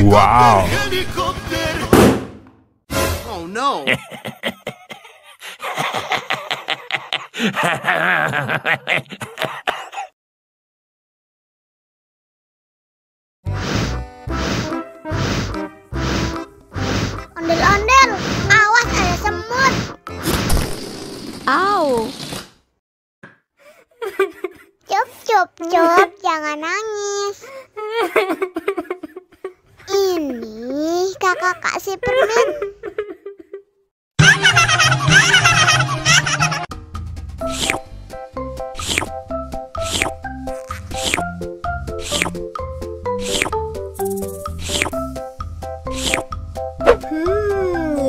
Wow. Oh no. Ondel-ondel, awas ada semut. Au. Cup, jangan nangis. Ini kakak kasih permen.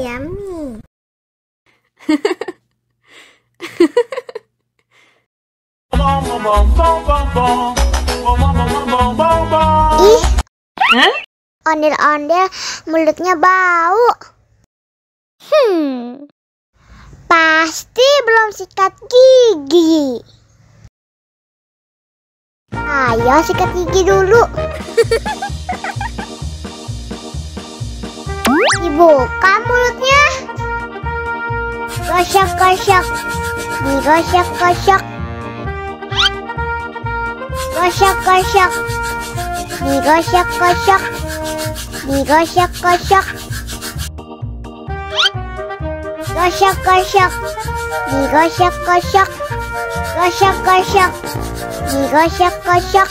Yummy. Ih, ondel-ondel mulutnya bau. Pasti belum sikat gigi. Ayo sikat gigi dulu. Dibuka mulutnya. Gosok-gosok. Digosok-gosok. Gosok-gosok. Digosok-gosok. Digosok-gosok. Gosok-gosok. Digosok-gosok. Gosok-gosok. Digosok-gosok.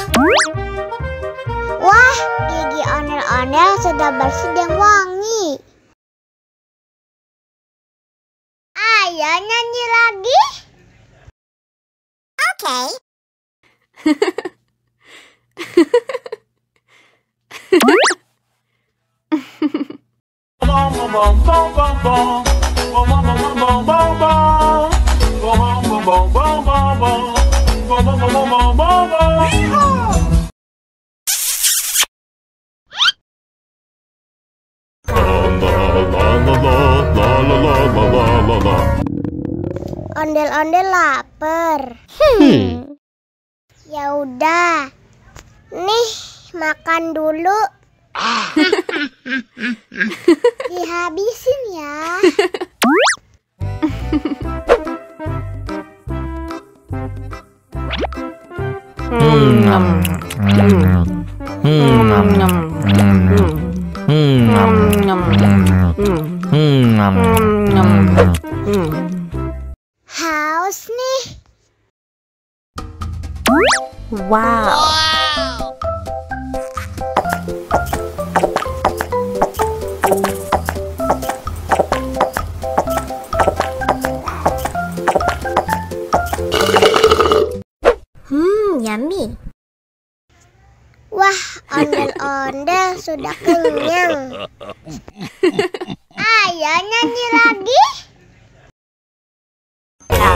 Wah, gigi ondel-ondel sudah bersih dan wangi. Ayo nyanyi lagi. Oke. Ondel-ondel lapar. Ya udah. Nih, makan dulu. Dihabisin ya. Haus nih. Wow. Yummy. Wah, ondel-ondel sudah kenyang. Ayo nyanyi lagi. La